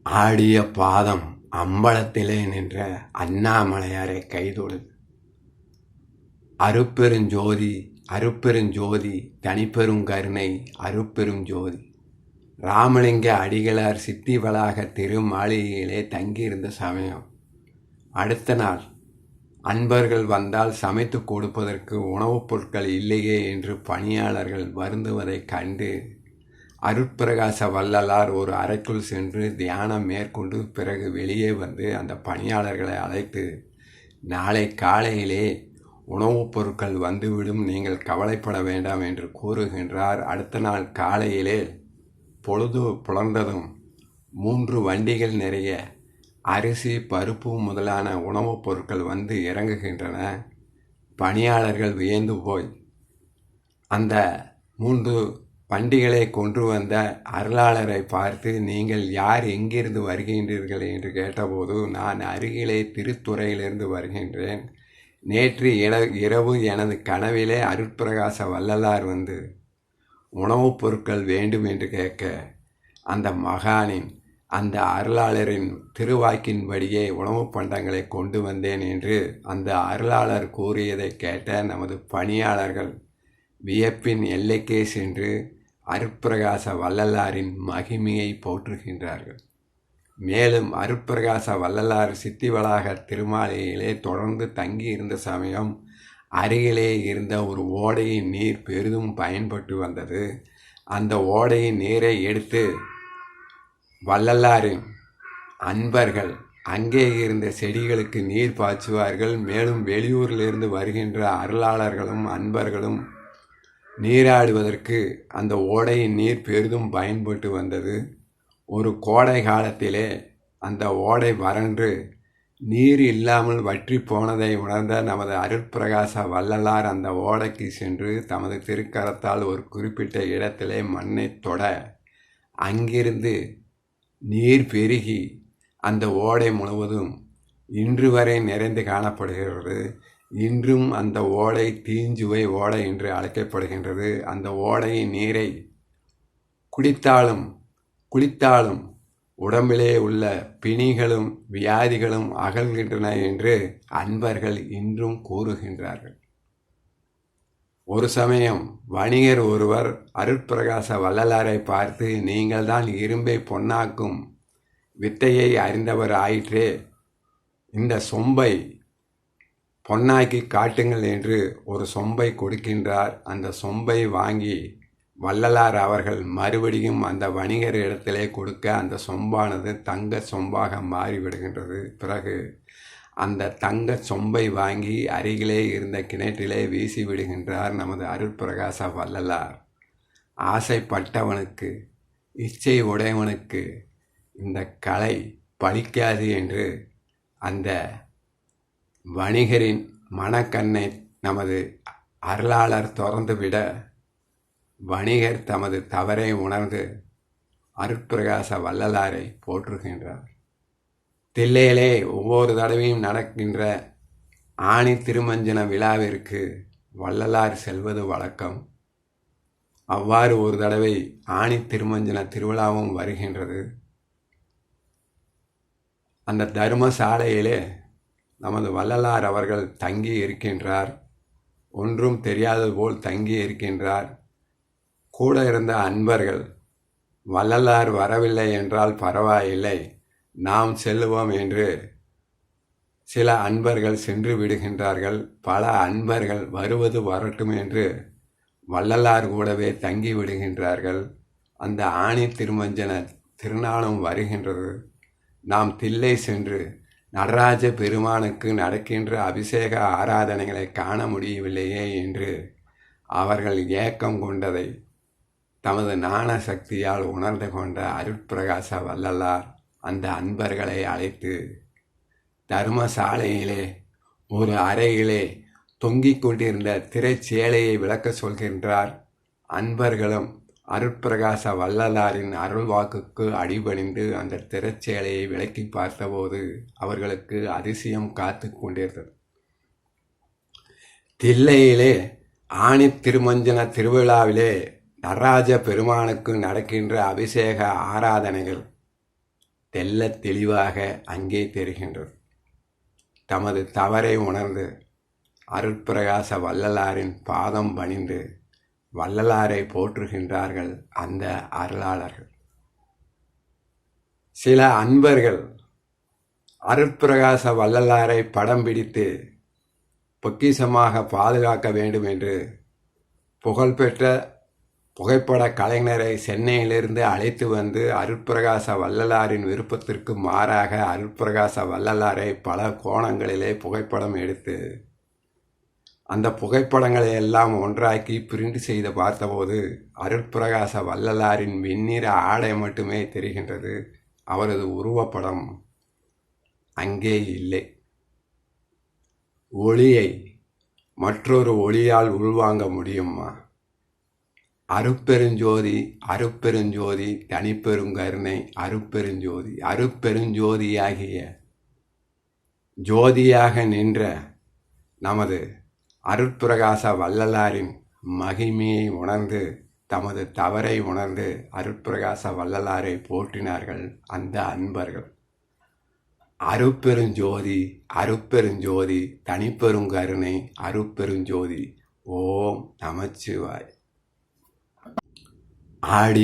ஆடிய பாதம் அம்பலத்திலே நின்ற அண்ணாமலையாரை கைதொழுது. அருட்பெருஞ்சோதி அருட்பெருஞ்சோதி தனிப்பெருங்கருணை அருட்பெருஞ்சோதி. ராமலிங்க அடிகளார் சித்தி வளாக திருமாளிகையிலே தங்கியிருந்த சமயம். அடுத்த நாள் அன்பர்கள் வந்தால் சமைத்து கொடுப்பதற்கு உணவுப் பொருட்கள் இல்லையே என்று பணியாளர்கள் வருந்துவதைக் கண்டு அருட்பிரகாச வள்ளலார் ஒரு அறைக்குள் சென்று தியானம் மேற்கொண்டு பிறகு வெளியே வந்து அந்த பணியாளர்களை அழைத்து, நாளை காலையிலே உணவுப் பொருட்கள் வந்துவிடும், நீங்கள் கவலைப்பட வேண்டாம் என்று கூறுகின்றார். அடுத்த நாள் காலையிலே பொழுது புலர்ந்ததும் 3 வண்டிகள் நிறைய அரிசி, பருப்பு முதலான உணவுப் பொருட்கள் வந்து இறங்குகின்றன. பணியாளர்கள் வியந்து போய் அந்த 3 வண்டிகளை கொண்டு வந்த அருளாளரை பார்த்து, நீங்கள் யார், எங்கிருந்து வருகின்றீர்கள் என்று கேட்டபோது, நான் அருகிலே திருத்துறையிலிருந்து வருகின்றேன். நேற்று இரவு எனது கனவிலே அருட்பிரகாச வள்ளலார் வந்து உணவுப் பொருட்கள் வேண்டும் என்று கேட்க, அந்த மகானின் அந்த அருளாளரின் திருவாக்கின்படியே உணவுப் பண்டங்களை கொண்டு வந்தேன் என்று அந்த அருளாளர் கூறியதை கேட்ட நமது பணியாளர்கள் வியப்பின் எல்லைக்கே சென்று அருட்பிரகாச வள்ளலாரின் மகிமையை போற்றுகின்றார்கள். மேலும் அருட்பிரகாச வள்ளலார் சித்தி வளாக திருமாளிகையிலே தொடர்ந்து தங்கி இருந்த சமயம் அருகிலே இருந்த ஒரு ஓடையின் நீர் பெரிதும் பயன்பட்டு வந்தது. அந்த ஓடையின் நீரை எடுத்து வள்ளலாரின் அன்பர்கள் அங்கே இருந்த செடிகளுக்கு நீர் பாய்ச்சுவார்கள். மேலும் வெளியூரிலிருந்து வருகின்ற அருளாளர்களும் அன்பர்களும் நீராடுவதற்கு அந்த ஓடையின் நீர் பெரிதும் பயன்பட்டு வந்தது. ஒரு கோடை காலத்திலே அந்த ஓடை வறண்டு நீர் இல்லாமல் வற்றி போனதை உணர்ந்த நமது அருட்பிரகாச வள்ளலார் அந்த ஓடைக்கு சென்று தமது திருக்கரத்தால் ஒரு குறிப்பிட்ட இடத்திலே மண்ணை தொட அங்கிருந்து நீர் பெருகி அந்த ஓடை முழுவதும் இன்று வரை நிறைந்து காணப்படுகிறது. இன்றும் அந்த ஓடை தீஞ்சுவை ஓடை என்று அழைக்கப்படுகின்றது. அந்த ஓடையின் நீரை குளித்தாலும் உடம்பிலே உள்ள பிணிகளும் வியாதிகளும் அகல்கின்றன என்று அன்பர்கள் இன்றும் கூறுகின்றார்கள். ஒரு சமயம் வணிகர் ஒருவர் அருட்பிரகாச வள்ளலாரை பார்த்து, நீங்கள் தான் இரும்பை பொன்னாக்கும் வித்தையை அறிந்தவர் ஆயிற்றே, இந்த சொம்பை பொன்னாக்கி காட்டுங்கள் என்று ஒரு சொம்பை கொடுக்கின்றார். அந்த சொம்பை வாங்கி வள்ளலார் அவர்கள் மறுபடியும் அந்த வணிகர் இடத்திலே கொடுக்க அந்த சொம்பானது தங்க சொம்பாக மாறிவிடுகின்றது. பிறகு அந்த தங்க சொம்பை வாங்கி அருகிலே இருந்த கிணற்றிலே வீசி விடுகின்றார் நமது அருட்பிரகாச வள்ளலார். ஆசைப்பட்டவனுக்கு, இச்சை உடையவனுக்கு இந்த கலை பலிக்காது என்று அந்த வணிகரின் மனக்கண்ணை நமது அருளாளர் திறந்துவிட, வணிகர் தமது தவறை உணர்ந்து அருட்பிரகாச வள்ளலாரை போற்றுகின்றார். தில்லையிலே ஒவ்வொரு தடவையும் நடக்கின்ற ஆணி திருமஞ்சன விழாவிற்கு வள்ளலார் செல்வது வழக்கம். அவ்வாறு ஒரு தடவை ஆணி திருமஞ்சன திருவிழாவும் வருகின்றது. அந்த தர்மசாலையிலே நமது வள்ளலார் அவர்கள் தங்கி இருக்கின்றார். ஒன்றும் தெரியாதது போல் தங்கி இருக்கின்றார். கூட இருந்த அன்பர்கள், வள்ளலார் வரவில்லை என்றால் பரவாயில்லை, நாம் செல்லுவோம் என்று சில அன்பர்கள் சென்று விடுகின்றார்கள். பல அன்பர்கள் வருவது வரட்டும் என்று வள்ளலார் கூடவே தங்கி விடுகின்றார்கள். அந்த ஆணி திருமஞ்சன திருநாளும் வருகின்றது. நாம் தில்லை சென்று நடராஜ பெருமானுக்கு நடக்கின்ற அபிஷேக ஆராதனைகளை காண முடியவில்லையே என்று அவர்கள் ஏக்கம் கொண்டதை தமது ஞான சக்தியால் உணர்ந்து கொண்ட அருட்பிரகாச வள்ளலார் அந்த அன்பர்களை அழைத்து தர்மசாலையிலே ஒரு அறையிலே தொங்கிக் கொண்டிருந்த திரைச்சேலையை விளக்க சொல்கின்றார். அன்பர்களும் அருட்பிரகாச வள்ளலாரின் அருள்வாக்குக்கு அடிபணிந்து அந்த திரைச்சேலையை விளக்கி பார்த்தபோது அவர்களுக்கு அதிசயம் காத்து கொண்டிருந்தது. தில்லையிலே ஆணி திருமஞ்சன திருவிழாவிலே நடராஜ பெருமானுக்கு நடக்கின்ற அபிஷேக ஆராதனைகள் தெள்ளத் தெளிவாக அங்கே தெரிகின்றது. தமது தவறை உணர்ந்து அருட்பிரகாச வள்ளலாரின் பாதம் பணிந்து வள்ளலாரை போற்றுகின்றார்கள் அந்த அருளாளர்கள். சில அன்பர்கள் அருட்பிரகாச வள்ளலாரை படம் பிடித்து பொக்கிஷமாக பாதுகாக்க வேண்டும் என்று புகழ்பெற்ற புகைப்பட கலைஞரை சென்னையிலிருந்து அழைத்து வந்து அருட்பிரகாச வள்ளலாரின் விருப்பத்திற்கு மாறாக அருட்பிரகாச வள்ளலாரை பல கோணங்களிலே புகைப்படம் எடுத்து அந்த புகைப்படங்களை எல்லாம் ஒன்றாக்கி பிரிண்ட் செய்து பார்த்தபோது அருட்பிரகாச வள்ளலாரின் வெண்ணிற ஆடை மட்டுமே தெரிகின்றது. அவரது உருவப்படம் அங்கே இல்லை. ஒளியை மற்றொரு ஒளியால் உள்வாங்க முடியுமா? அருட்பெருஞ்சோதி அருட்பெருஞ்சோதி தனிப்பெருங்கருணை அருட்பெருஞ்சோதி அருட்பெருஞ்சோதியாகிய ஜோதியாக நின்ற நமது அருட்பிரகாச வள்ளலாரின் மகிமையை உணர்ந்து தமது தவறை உணர்ந்து அருட்பிரகாச வள்ளலாரை போற்றினார்கள் அந்த அன்பர்கள். அருட்பெருஞ்சோதி அருட்பெருஞ்சோதி தனிப்பெருங்கருணை அருட்பெருஞ்சோதி. ஓம் நமச்சிவாய். ஆடி